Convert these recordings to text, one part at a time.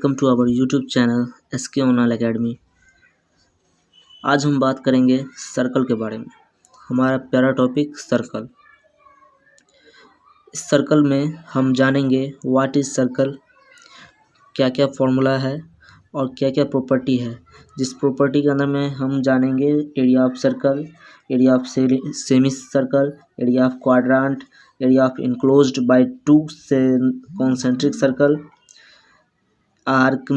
Welcome to our YouTube channel SK online academy. आज हम बात करेंगे सर्कल के बारे में। हमारा प्यारा टॉपिक सर्कल। इस सर्कल में हम जानेंगे व्हाट इज़ सर्कल, क्या क्या फॉर्मूला है और क्या क्या प्रॉपर्टी है। जिस प्रॉपर्टी के अंदर में हम जानेंगे area of circle, area of semi circle, area of quadrant, area of enclosed by two concentric circle, arc,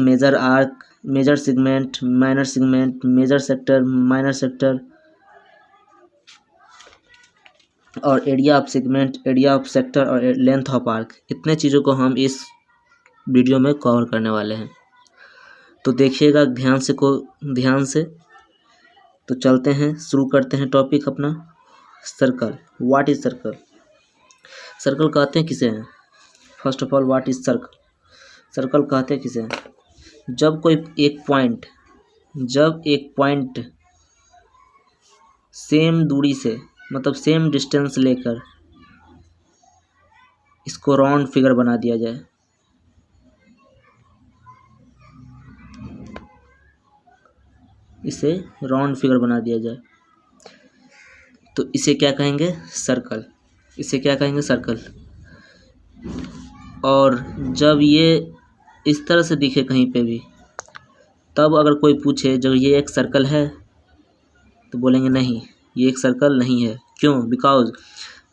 major segment, minor segment, major sector, minor sector और area of segment, area of sector और length of arc. इतने चीज़ों को हम इस video में cover करने वाले हैं, तो देखिएगा ध्यान से। तो चलते हैं, शुरू करते हैं टॉपिक अपना। Circle, what is circle. Circle कहते हैं किसे हैं? First of all, what is circle. Circle कहते हैं किसे हैं? जब एक पॉइंट सेम दूरी से, मतलब सेम डिस्टेंस लेकर इसको राउंड फिगर बना दिया जाए, इसे राउंड फिगर बना दिया जाए तो इसे क्या कहेंगे? सर्कल। इसे क्या कहेंगे? सर्कल। और जब ये इस तरह से दिखे कहीं पे भी, तब अगर कोई पूछे जब ये एक सर्कल है, तो बोलेंगे नहीं, ये एक सर्कल नहीं है। क्यों? Because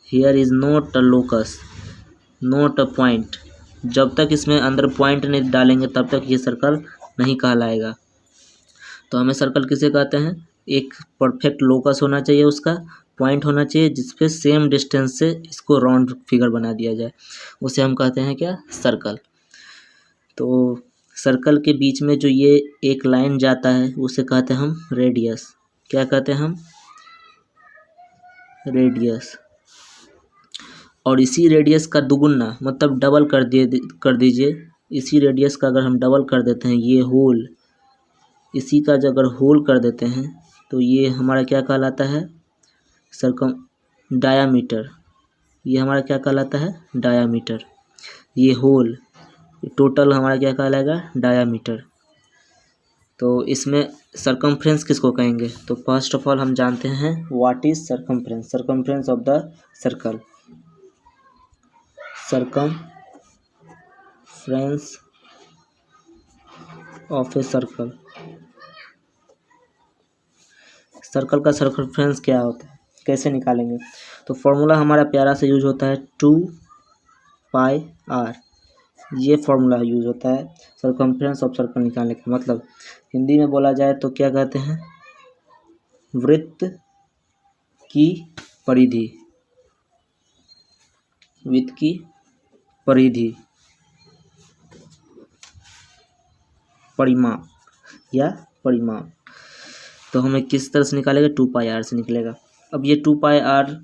here is not a locus, not a point. जब तक इसमें अंदर पॉइंट नहीं डालेंगे तब तक ये सर्कल नहीं कहलाएगा। तो हमें सर्कल किसे कहते हैं? एक परफेक्ट लोकस होना चाहिए, उसका पॉइंट होना चाहिए जिसपे सेम डिस्टेंस से इसको राउंड फिगर बना दिया जाए, उसे हम कहते हैं क्या? सर्कल। तो सर्कल के बीच में जो ये एक लाइन जाता है उसे कहते हैं हम रेडियस। क्या कहते हैं हम? रेडियस। और इसी रेडियस का दुगुना, मतलब डबल कर दीजिए। इसी रेडियस का अगर हम डबल कर देते हैं, ये होल, इसी का जो अगर होल कर देते हैं तो ये हमारा क्या कहलाता है? डायामीटर। ये हमारा क्या कहलाता है? डायामीटर। ये होल, टोटल हमारा क्या कहलाएगा? डायामीटर। तो इसमें सरकमफ्रेंस किसको कहेंगे? तो फर्स्ट ऑफ ऑल हम जानते हैं what is circumference. Circumference of the circle. Circumference of a circle. Circle का सर्कमफ्रेंस क्या होता है, कैसे निकालेंगे? तो फॉर्मूला हमारा प्यारा से यूज होता है 2πr। ये फॉर्मूला यूज होता है सर्कमफ्रेंस ऑफ सर्कल निकालने का। मतलब हिंदी में बोला जाए तो क्या कहते हैं? वृत्त की परिधि। वृत्त की परिधि, परिमाप या परिमाप। तो हमें किस तरह से निकालेगा? 2πr से निकलेगा। अब ये 2πr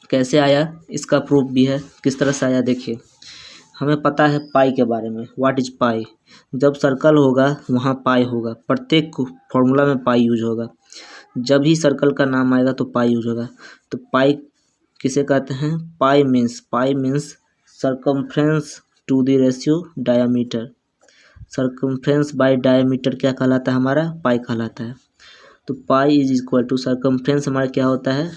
कैसे आया, इसका प्रूफ भी है। किस तरह से आया देखिए। हमें पता है पाई के बारे में। What is pi? जब सर्कल होगा वहाँ पाई होगा। प्रत्येक फॉर्मूला में पाई यूज होगा। जब ही सर्कल का नाम आएगा तो पाई यूज होगा। तो पाई किसे कहते हैं? Pi means circumference to the ratio diameter. Circumference by diameter क्या कहलाता है? हमारा पाई कहलाता है। तो pi is equal to circumference हमारा क्या होता है?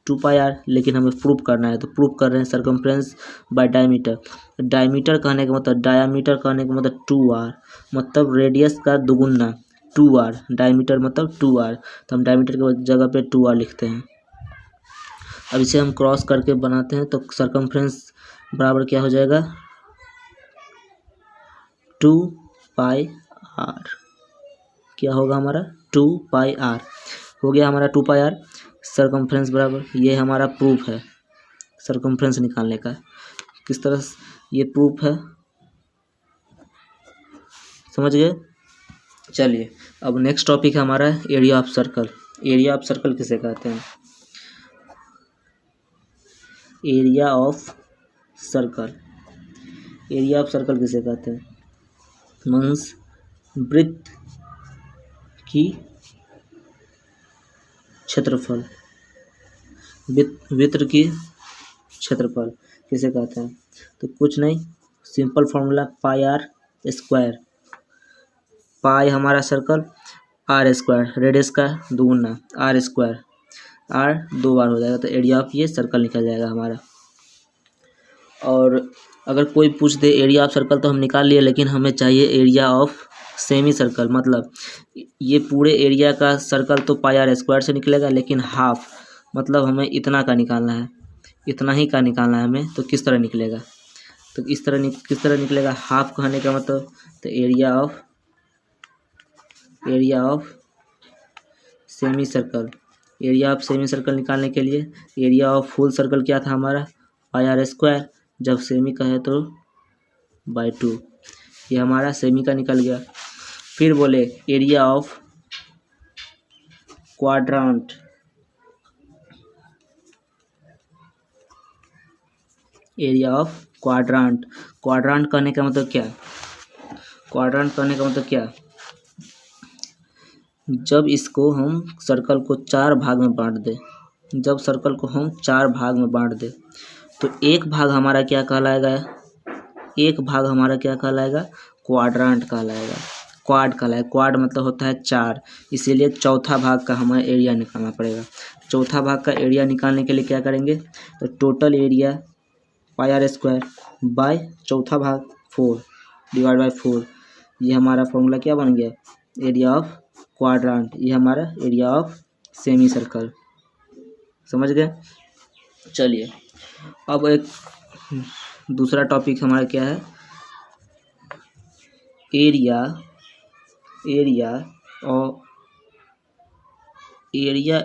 2πr। लेकिन हमें प्रूफ करना है तो प्रूफ कर रहे हैं सर्कमफ्रेंस बाय डायमीटर। डायमीटर कहने का मतलब, डायमीटर कहने का मतलब 2r, मतलब रेडियस का दुगुना 2r। डायमीटर मतलब 2r, तो हम डायमीटर के जगह पे 2r लिखते हैं। अब इसे हम क्रॉस करके बनाते हैं तो सर्कमफ्रेंस बराबर क्या हो जाएगा? 2πr। क्या होगा हमारा? 2πr हो गया हमारा 2πr। सर्कमफ्रेंस बराबर, ये हमारा प्रूफ है सर्कमफ्रेंस निकालने का। किस तरह ये प्रूफ है, समझ गए? चलिए, अब नेक्स्ट टॉपिक है हमारा area of circle. Area of circle किसे कहते हैं? Area of circle. Area of circle किसे कहते हैं? मीन्स वृत्त की क्षेत्रफल। वृत्त की क्षेत्रफल किसे कहते हैं? तो कुछ नहीं, simple formula pi are square, pi हमारा सर्कल, आर स्क्वायर रेडियस का दुगुना, आर स्क्वायर, आर 2 बार हो जाएगा तो एरिया ऑफ ये सर्कल निकल जाएगा हमारा। और अगर कोई पूछ दे एरिया ऑफ सर्कल तो हम निकाल लिए, लेकिन हमें चाहिए एरिया ऑफ सेमी सर्कल, मतलब ये पूरे एरिया का सर्कल तो पाई आर स्क्वायर से निकलेगा, लेकिन हाफ मतलब हमें इतना का निकालना है, इतना ही का निकालना है हमें। तो किस तरह निकलेगा, तो किस तरह निकलेगा, हाफ कहने का मतलब तो area of semi circle, area of semi circle निकालने के लिए एरिया ऑफ फुल सर्कल क्या था हमारा, पाई आर स्क्वायर, जब सेमी का है तो बाय 2, ये हमारा सेमी का निकल गया। फिर बोले area of quadrant, area of quadrant, quadrant कहने का मतलब क्या, क्वाड्रेंट कहने का मतलब क्या, जब इसको हम सर्कल को 4 भाग में बांट दें, जब सर्कल को हम 4 भाग में बांट दें तो एक भाग हमारा क्या कहलाएगा, एक भाग हमारा क्या कहलाएगा, क्वाड्रेंट कहलाएगा, क्वाड कहलाएगा। क्वाड मतलब होता है 4, इसीलिए चौथा भाग का हमें एरिया निकालना पड़ेगा। चौथा भाग का एरिया निकालने के लिए क्या करेंगे, तो total area pi are square by चौथा भाग 4 डिवाइड बाय 4, ये हमारा फॉर्मूला क्या बन गया, एरिया ऑफ क्वाड्रेंट, ये हमारा एरिया ऑफ सेमी सर्कल। समझ गए। चलिए अब एक दूसरा टॉपिक हमारा क्या है, area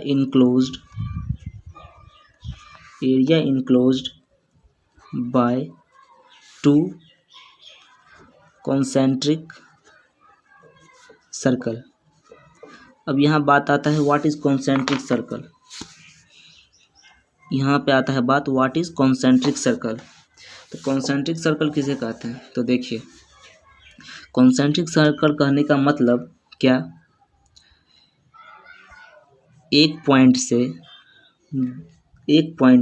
enclosed bye 2 concentric circle. अब यहाँ बात आता है व्हाट इज कॉन्सेंट्रिक सर्कल, यहाँ पे आता है बात व्हाट इज कॉन्सेंट्रिक सर्कल। तो कॉन्सेंट्रिक सर्कल किसे कहते हैं, तो देखिए कॉन्सेंट्रिक सर्कल कहने का मतलब क्या, एक पॉइंट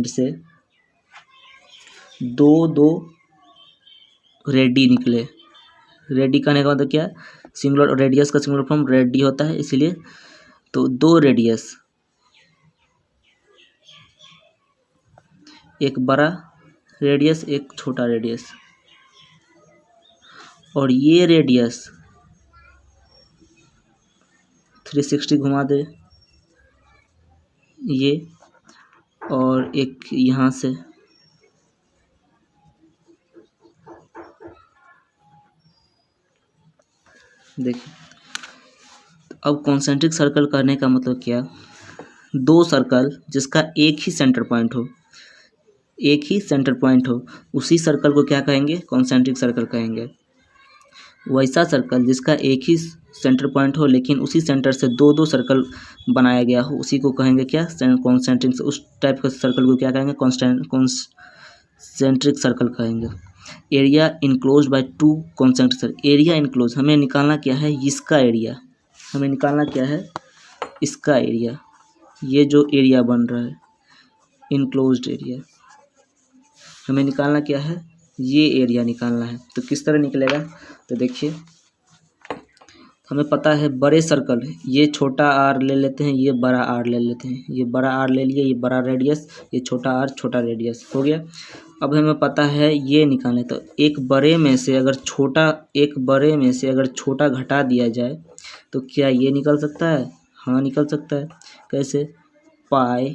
से दो रेडी निकले, रेडी कहने का मतलब क्या, सिंगुलर रेडियस का सिंगुलर फॉर्म रेडी होता है, इसीलिए तो 2 रेडियस, एक बड़ा रेडियस एक छोटा रेडियस, और ये रेडियस 360 घुमा दे ये, और एक यहाँ से देखिए। अब कॉन्सेंट्रिक सर्कल करने का मतलब क्या, 2 सर्कल जिसका एक ही सेंटर पॉइंट हो उसी सर्कल को क्या कहेंगे, कॉन्सेंट्रिक सर्कल कहेंगे। वैसा सर्कल जिसका एक ही सेंटर पॉइंट हो लेकिन उसी सेंटर से 2 सर्कल बनाया गया हो उसी को कहेंगे क्या, कॉन्सेंट्रिक, उस टाइप का सर्कल को क्या कहेंगे, कॉन्सेंट्रिक सर्कल कहेंगे। Area enclose by 2 concentric circle, area enclose हमें निकालना क्या है, इसका एरिया, हमें निकालना क्या है, इसका एरिया, ये जो एरिया बन रहा है इनक्लोज्ड एरिया, हमें निकालना क्या है, ये एरिया निकालना है। तो किस तरह निकलेगा, तो देखिए हमें पता है बड़े सर्कल, ये छोटा आर ले लेते हैं, ये बड़ा आर ले लेते हैं, ये बड़ा आर ले लिए, ये बड़ा रेडियस, ये छोटा आर छोटा रेडियस हो गया। अब हमें पता है ये निकालने, तो एक बड़े में से अगर छोटा घटा दिया जाए तो क्या ये निकल सकता है, हाँ निकल सकता है। कैसे, पाई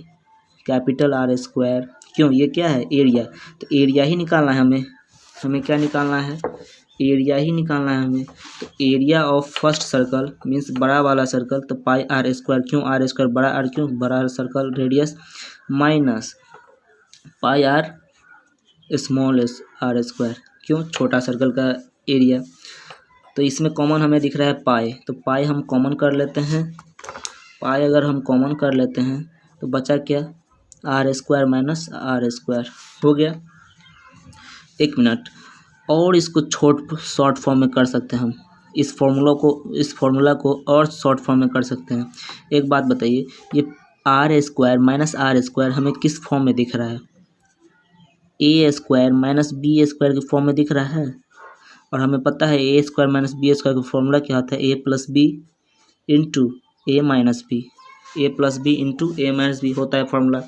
कैपिटल आर स्क्वायर, क्यों, ये क्या है एरिया, तो एरिया ही निकालना है हमें क्या निकालना है, एरिया ही निकालना है हमें। तो area of first circle means बड़ा वाला सर्कल, तो पाई आर स्क्वायर, क्यों आर स्क्वायर, बड़ा आर क्यों, बड़ा circle radius, minus pi r small r square, क्यों छोटा सर्कल का एरिया। तो इसमें कॉमन हमें दिख रहा है पाई, तो पाई हम कॉमन कर लेते हैं, पाई अगर हम कॉमन कर लेते हैं तो बचा क्या, r square minus are square हो गया। 1 मिनट, और इसको शॉर्ट फॉर्म में कर सकते हैं हम, इस फॉर्मूला को और शॉर्ट फॉर्म में कर सकते हैं। एक बात बताइए, ये R square minus are square हमें किस फॉर्म में दिख रहा है, A square minus B square के फॉर्म में दिख रहा है, और हमें पता है A square minus B square का फॉर्मूला क्या होता है, A plus B into A minus B, A plus B into A minus B होता है फॉर्मूला।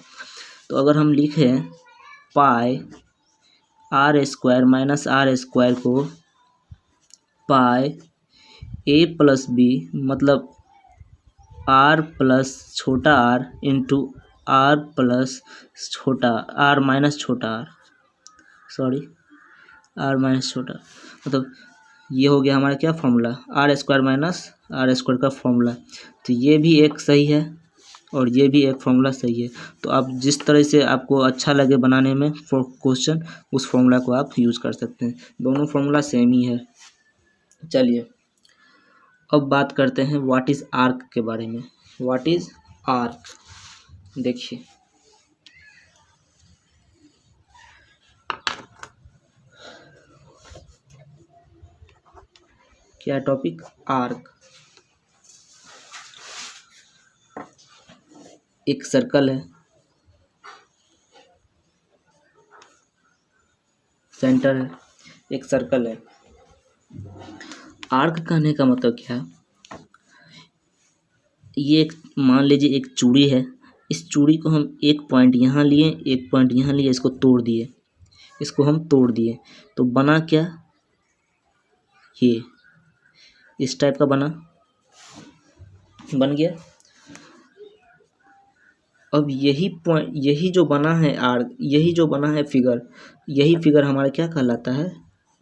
तो अगर हम लिखें pi are square minus are square को पाई ए प्लस बी मतलब आर प्लस छोटा आर इंटू आर प्लस छोटा आर माइनस छोटा आर, सॉरी आर माइनस छोटा, मतलब ये हो गया हमारा क्या formula, r square minus are square का फॉर्मूला। तो ये भी एक सही है और ये भी एक फॉर्मूला सही है। तो आप जिस तरह से आपको अच्छा लगे बनाने में क्वेश्चन, उस फॉर्मूला को आप यूज़ कर सकते हैं। दोनों फॉर्मूला सेम ही है। चलिए अब बात करते हैं व्हाट इज़ आर्क के बारे में। व्हाट इज़ आर्क, देखिए क्या टॉपिक, आर्क। एक सर्कल है, सेंटर है, एक सर्कल है। आर्क कहने का मतलब क्या है, ये एक मान लीजिए एक चूड़ी है, इस चूड़ी को हम एक पॉइंट यहाँ लिए, एक पॉइंट यहाँ लिए, इसको तोड़ दिए, इसको हम तोड़ दिए, तो बना क्या, ये इस टाइप का बन गया। अब यही पॉइंट, यही जो बना है आर्क, यही जो बना है फिगर, यही फिगर हमारा क्या कहलाता है,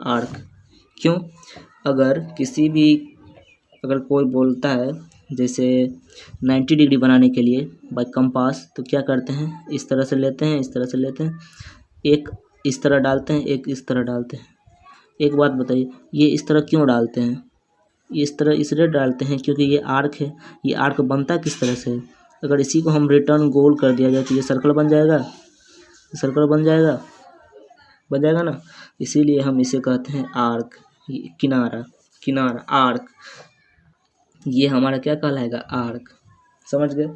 आर्क। क्यों, अगर कोई बोलता है जैसे 90 डिग्री बनाने के लिए बाय कंपास, तो क्या करते हैं, इस तरह से लेते हैं, इस तरह से लेते हैं, एक इस तरह डालते हैं, एक इस तरह डालते हैं। एक बात बताइए, ये इस तरह क्यों डालते हैं, इस तरह इसलिए डालते हैं क्योंकि ये आर्क है। ये आर्क बनता किस तरह से, अगर इसी को हम रिटर्न गोल कर दिया जाए तो ये सर्कल बन जाएगा, सर्कल बन जाएगा ना। इसीलिए हम इसे कहते हैं आर्क, किनारा आर्क, ये हमारा क्या कहलाएगा, आर्क। समझ गए।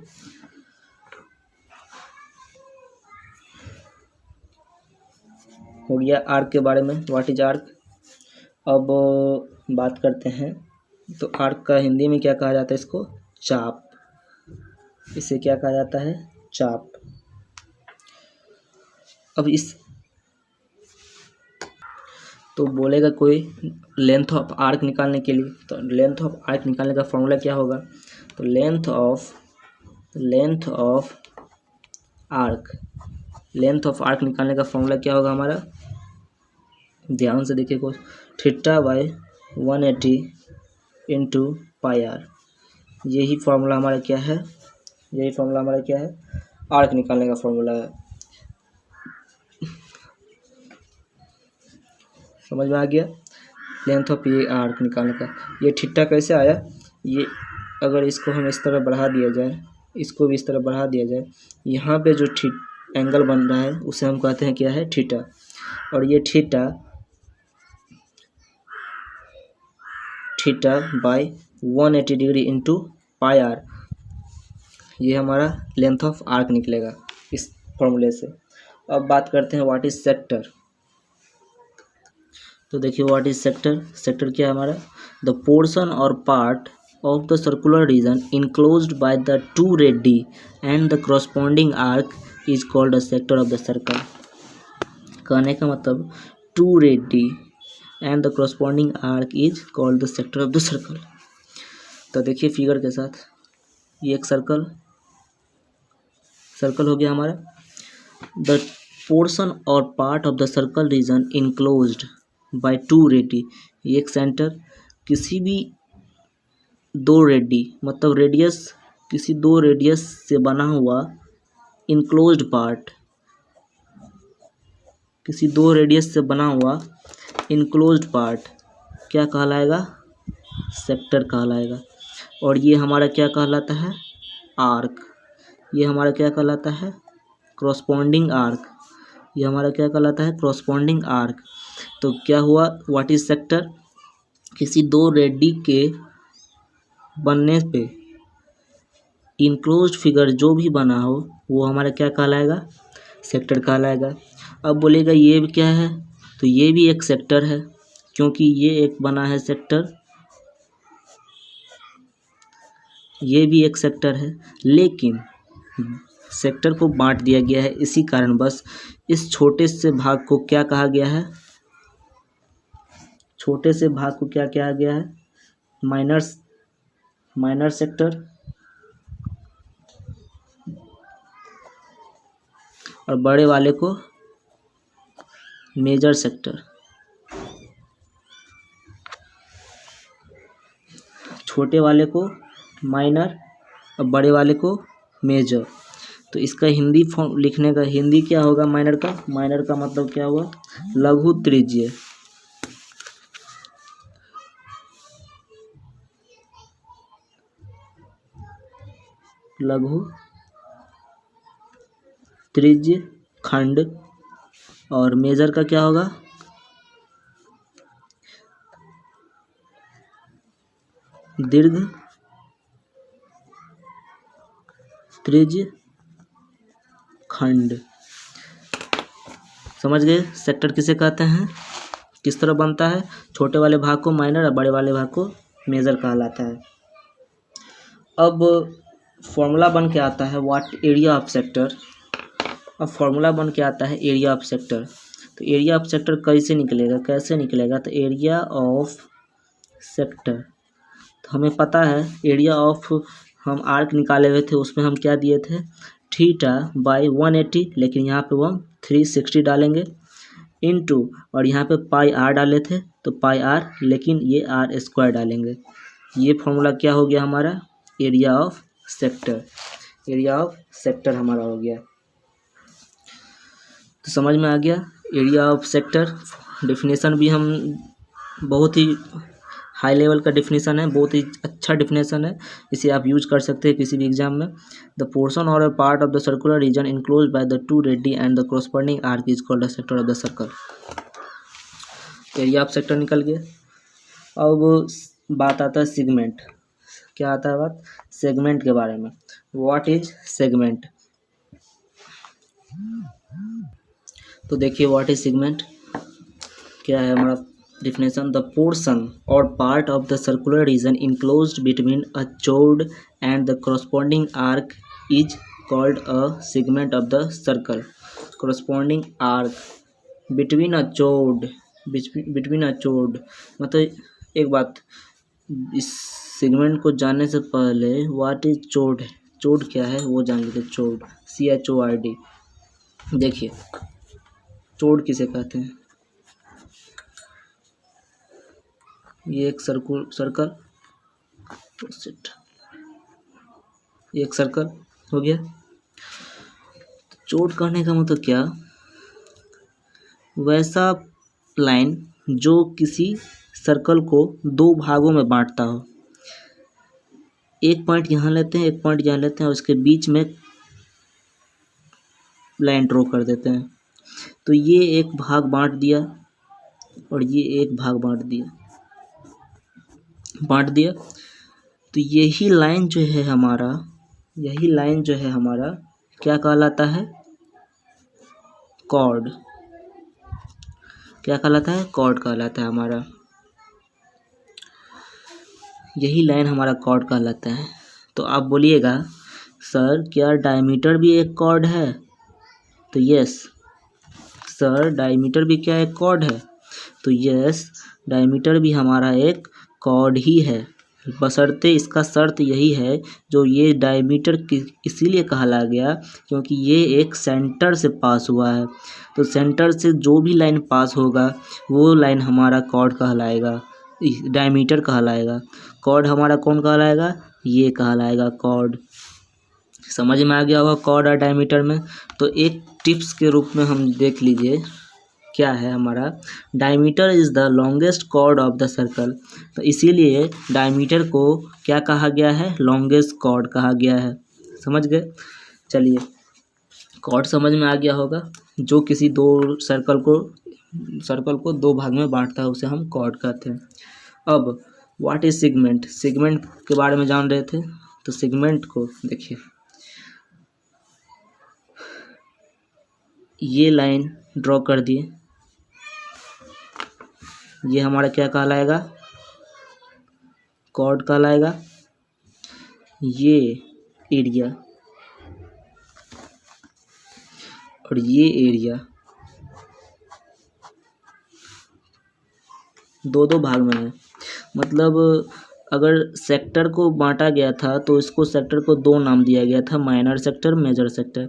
हो गया आर्क के बारे में, व्हाट इज आर्क। अब बात करते हैं, तो आर्क का हिंदी में क्या कहा जाता है, इसको चाप, इसे क्या कहा जाता है, चाप। अब इस तो बोलेगा कोई लेंथ ऑफ आर्क निकालने के लिए, तो लेंथ ऑफ आर्क निकालने का फॉर्मूला क्या होगा, तो लेंथ ऑफ आर्क निकालने का फॉर्मूला क्या होगा हमारा, ध्यान से देखिए कुछ, theta by 180 into pi r. यही फॉर्मूला हमारा क्या है, आर्क निकालने का फॉर्मूला है। समझ में आ गया, लेंथ ऑफ ये आर्क निकालने का। ये थीटा कैसे आया, ये अगर इसको हम इस तरह बढ़ा दिया जाए, इसको भी इस तरह बढ़ा दिया जाए, यहाँ पे जो एंगल बन रहा है उसे हम कहते हैं क्या है, थीटा। और ये theta by 180 degree into pi r, ये हमारा लेंथ ऑफ आर्क निकलेगा इस फॉर्मूले से। अब बात करते हैं व्हाट इज सेक्टर। तो देखिए व्हाट इज सेक्टर क्या है हमारा, द पोर्शन और part of the circular region enclosed by the two radii and the corresponding arc is called the sector of the circle. कहने का मतलब two radii and the corresponding arc is called the sector of the circle. तो देखिए figure के साथ, ये एक circle हो गया हमारा, द पोर्शन और part of the circle region enclosed by two radii, एक सेंटर, किसी भी दो रेडी मतलब रेडियस, किसी दो रेडियस से बना हुआ इनक्लोज्ड पार्ट, किसी दो रेडियस से बना हुआ इनक्लोज्ड पार्ट क्या कहलाएगा, सेक्टर कहलाएगा। और ये हमारा क्या कहलाता है, आर्क। ये हमारा क्या कहलाता है, करस्पॉन्डिंग आर्क। ये हमारा क्या कहलाता है, करस्पॉन्डिंग आर्क। तो क्या हुआ, व्हाट इज सेक्टर, किसी दो रेडी के बनने पे इनक्लोज्ड फिगर जो भी बना हो वो हमारा क्या कहलाएगा, सेक्टर कहलाएगा। अब बोलेगा ये क्या है, तो ये भी एक सेक्टर है। क्योंकि ये एक बना है सेक्टर, ये भी एक सेक्टर है, लेकिन सेक्टर को बांट दिया गया है, इसी कारण बस इस छोटे से भाग को क्या कहा गया है, छोटे से भाग को क्या कहा गया है, माइनर सेक्टर, और बड़े वाले को मेजर सेक्टर। छोटे वाले को माइनर और बड़े वाले को मेजर। तो इसका हिंदी फॉर्म लिखने का हिंदी क्या होगा, माइनर का मतलब क्या हुआ, लघु त्रिज्य। लघु त्रिज्य खंड। और मेजर का क्या होगा, दीर्घ त्रिज्य खंड। समझ गए सेक्टर किसे कहते हैं, किस तरह बनता है, छोटे वाले भाग को माइनर और बड़े वाले भाग को मेजर कहलाता है। अब फॉर्मूला बन के आता है व्हाट एरिया ऑफ सेक्टर। अब फॉर्मूला बन के आता है एरिया ऑफ सेक्टर। तो एरिया ऑफ सेक्टर कैसे निकलेगा, तो एरिया ऑफ सेक्टर, तो हमें पता है एरिया ऑफ, हम आर्क निकाले हुए थे, उसमें हम क्या दिए थे, थीटा बाई 180, लेकिन यहाँ पे वो हम 360 डालेंगे, इनटू, और यहाँ पे पाई आर डाले थे तो पाई आर, लेकिन ये आर स्क्वायर डालेंगे। ये फॉर्मूला क्या हो गया हमारा, area of sector. Area of sector हमारा हो गया। तो समझ में आ गया एरिया ऑफ सेक्टर। डेफिनेशन भी हम बहुत ही हाई लेवल का डेफिनेशन है, बहुत ही अच्छा डेफिनेशन है, इसे आप यूज कर सकते हैं किसी भी एग्जाम में। द पोर्शन और a part of the circular reason enclose by the two radii and the corresponding arc is called the sector of the circle. Area of sector निकल गया। अब बात आता है सेगमेंट। क्या आता है बात, सेगमेंट के बारे में। व्हाट इज सेगमेंट, तो देखिए व्हाट इज सेगमेंट क्या है हमारा definition, the portion or part of the circular region enclosed between a chord and the corresponding arc is called a segment of the circle. corresponding arc between a chord, मतलब एक बात, इस segment को जानने से पहले व्हाट इज चोड, चोड क्या है वो जान लीजिए। चोड CHORD। देखिए चोड किसे कहते हैं, ये एक सर्कल, ये एक सर्कल हो गया। चोट कहने का मतलब क्या, वैसा लाइन जो किसी सर्कल को दो भागों में बांटता हो। एक पॉइंट यहाँ लेते हैं, एक पॉइंट यहाँ लेते हैं, और उसके बीच में लाइन ड्रॉ कर देते हैं। तो ये एक भाग बांट दिया और ये एक भाग बांट दिया। तो यही लाइन जो है हमारा क्या कहलाता है, कॉर्ड। क्या कहलाता है, कॉर्ड कहलाता है हमारा। यही लाइन हमारा कॉर्ड कहलाता है। तो आप बोलिएगा सर क्या डायमीटर भी एक कॉर्ड है, तो यस सर डायमीटर भी क्या एक कॉर्ड है, तो यस डायमीटर भी हमारा एक कॉर्ड ही है, बशर्ते इसका शर्त यही है, जो ये डायमीटर इसीलिए कहला गया क्योंकि ये एक सेंटर से पास हुआ है। तो सेंटर से जो भी लाइन पास होगा वो लाइन हमारा कॉर्ड कहलाएगा, डायमीटर कहलाएगा। कॉर्ड हमारा कौन कहलाएगा, ये कहलाएगा कॉर्ड। समझ में आ गया होगा कॉर्ड और डायमीटर में। तो एक टिप्स के रूप में हम देख लीजिए क्या है हमारा, diameter is the longest chord of the circle. तो इसीलिए डायमीटर को क्या कहा गया है, लॉन्गेस्ट कॉर्ड कहा गया है। समझ गए, चलिए कॉर्ड समझ में आ गया होगा, जो किसी दो सर्कल को दो भाग में बांटता है उसे हम कॉर्ड कहते हैं। अब व्हाट इज सेगमेंट, सेगमेंट के बारे में जान रहे थे, तो सेगमेंट को देखिए, ये लाइन ड्रॉ कर दिए, ये हमारा क्या कहलाएगा, कॉर्ड कहलाएगा। ये एरिया और ये एरिया दो भाग में है। मतलब अगर सेक्टर को बांटा गया था तो इसको सेक्टर को दो नाम दिया गया था, माइनर सेक्टर, मेजर सेक्टर।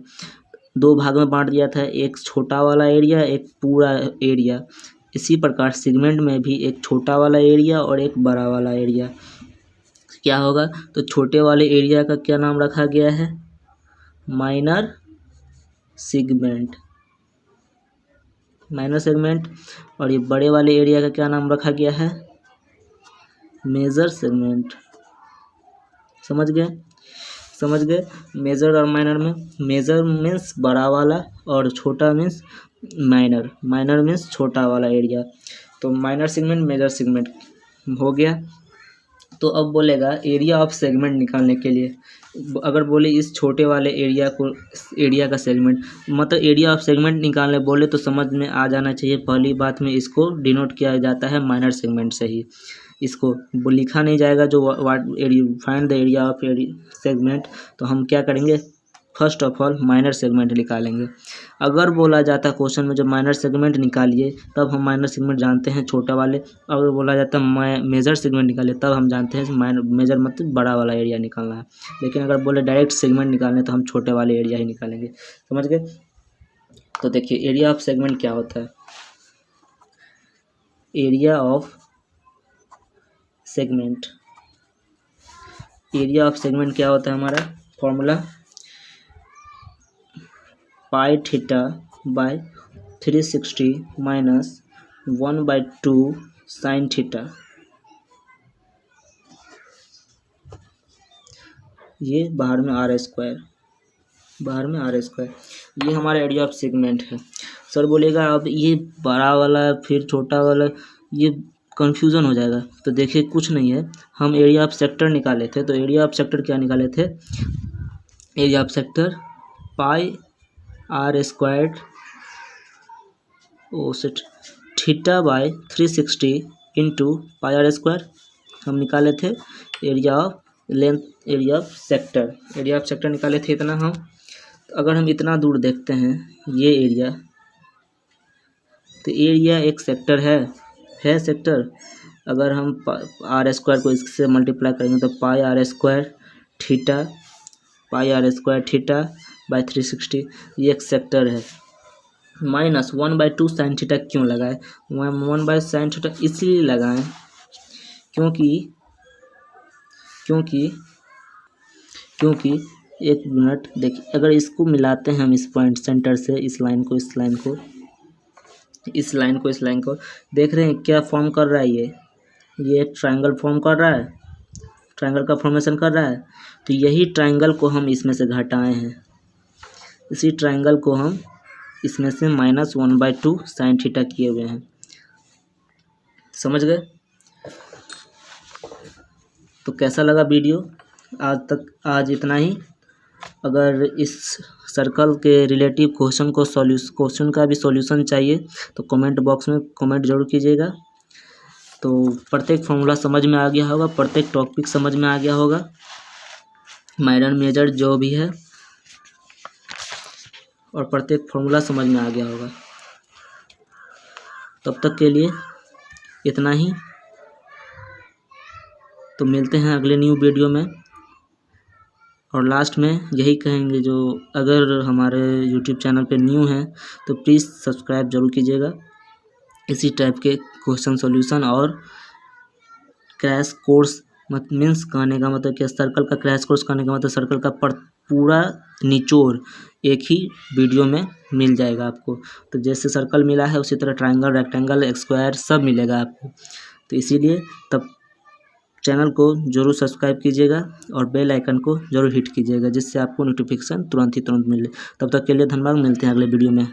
दो भाग में बांट दिया था, एक छोटा वाला एरिया, एक पूरा एरिया। इसी प्रकार सेगमेंट में भी एक छोटा वाला एरिया और एक बड़ा वाला एरिया। क्या होगा, तो छोटे वाले एरिया का क्या नाम रखा गया है, माइनर सेगमेंट, माइनर सेगमेंट। और ये बड़े वाले एरिया का क्या नाम रखा गया है, मेजर सेगमेंट। समझ गए। मेजर और माइनर में, मेजर मीन्स बड़ा वाला और छोटा मीन्स माइनर, माइनर मीन्स छोटा वाला एरिया। तो माइनर सेगमेंट, मेजर सेगमेंट हो गया। तो अब बोलेगा एरिया ऑफ सेगमेंट निकालने के लिए, अगर बोले इस छोटे वाले एरिया को, एरिया का सेगमेंट, मतलब एरिया ऑफ सेगमेंट निकालने बोले तो समझ में आ जाना चाहिए। पहली बात में इसको डिनोट किया जाता है माइनर सेगमेंट से ही, इसको लिखा नहीं जाएगा जो find the area of segment. तो हम क्या करेंगे, first of all minor segment निकालेंगे। अगर बोला जाता क्वेश्चन में जब माइनर सेगमेंट निकालिए तब हम माइनर सेगमेंट जानते हैं छोटा वाले। अगर बोला जाता मेजर सेगमेंट निकालिए तब हम जानते हैं मेजर मतलब बड़ा वाला एरिया निकालना है। लेकिन अगर बोले डायरेक्ट सेगमेंट निकालने तो हम छोटे वाले एरिया ही निकालेंगे। समझ गए। तो देखिए एरिया ऑफ सेगमेंट क्या होता है, area of segment, area of segment क्या होता है हमारा formula, pi theta by 360 minus 1/2 sine theta. ये बाहर में आर स्क्वायर, बाहर में आर स्क्वायर। ये हमारा एरिया ऑफ सेगमेंट है। सर बोलेगा अब ये बड़ा वाला फिर छोटा वाला, ये कंफ्यूजन हो जाएगा। तो देखिए कुछ नहीं है, हम एरिया ऑफ सेक्टर निकाले थे। तो एरिया ऑफ सेक्टर क्या निकाले थे, area of sector pi r squared theta by 360 into pi are square हम निकाले थे। Area of length, area of sector, area of sector निकाले थे इतना हम। तो अगर हम इतना दूर देखते हैं ये एरिया, तो एरिया एक सेक्टर है सेक्टर। अगर हम आर स्क्वायर को इससे मल्टीप्लाई करेंगे तो pi are square theta, pi are square theta by 360, ये एक सेक्टर है। माइनस 1/2 साइन थीटा क्यों लगाए, 1 साइन थीटा इसलिए लगाएं क्योंकि एक मिनट देखिए, अगर इसको मिलाते हैं हम इस पॉइंट सेंटर से इस लाइन को, इस लाइन को, इस लाइन को, इस लाइन को, देख रहे हैं क्या फॉर्म कर रहा है, ये एक ट्रायंगल फॉर्म कर रहा है, ट्रायंगल का फॉर्मेशन कर रहा है। तो यही ट्रायंगल को हम इसमें से घटाए हैं, इसी ट्रायंगल को हम इसमें से माइनस 1/2 साइन थीटा किए हुए हैं। समझ गए। तो कैसा लगा वीडियो आज इतना ही। अगर इस सर्कल के रिलेटिव क्वेश्चन का भी सॉल्यूशन चाहिए तो कमेंट बॉक्स में कमेंट जरूर कीजिएगा। तो प्रत्येक फॉर्मूला समझ में आ गया होगा, प्रत्येक टॉपिक समझ में आ गया होगा, माइनर मेजर जो भी है, और प्रत्येक फॉर्मूला समझ में आ गया होगा। तब तक के लिए इतना ही। तो मिलते हैं अगले न्यू वीडियो में। और लास्ट में यही कहेंगे, जो अगर हमारे यूट्यूब चैनल पे न्यू हैं तो प्लीज़ सब्सक्राइब जरूर कीजिएगा। इसी टाइप के क्वेश्चन सॉल्यूशन और क्रैश कोर्स मीन्स कहने का मतलब क्या, सर्कल का क्रैश कोर्स कहने का मतलब सर्कल का पूरा निचोड़ एक ही वीडियो में मिल जाएगा आपको। तो जैसे सर्कल मिला है उसी तरह ट्रायंगल, रेक्टेंगल, स्क्वायर सब मिलेगा आपको। तो इसीलिए तब चैनल को जरूर सब्सक्राइब कीजिएगा और बेल आइकन को जरूर हिट कीजिएगा, जिससे आपको नोटिफिकेशन तुरंत मिले। तब तक के लिए धन्यवाद, मिलते हैं अगले वीडियो में।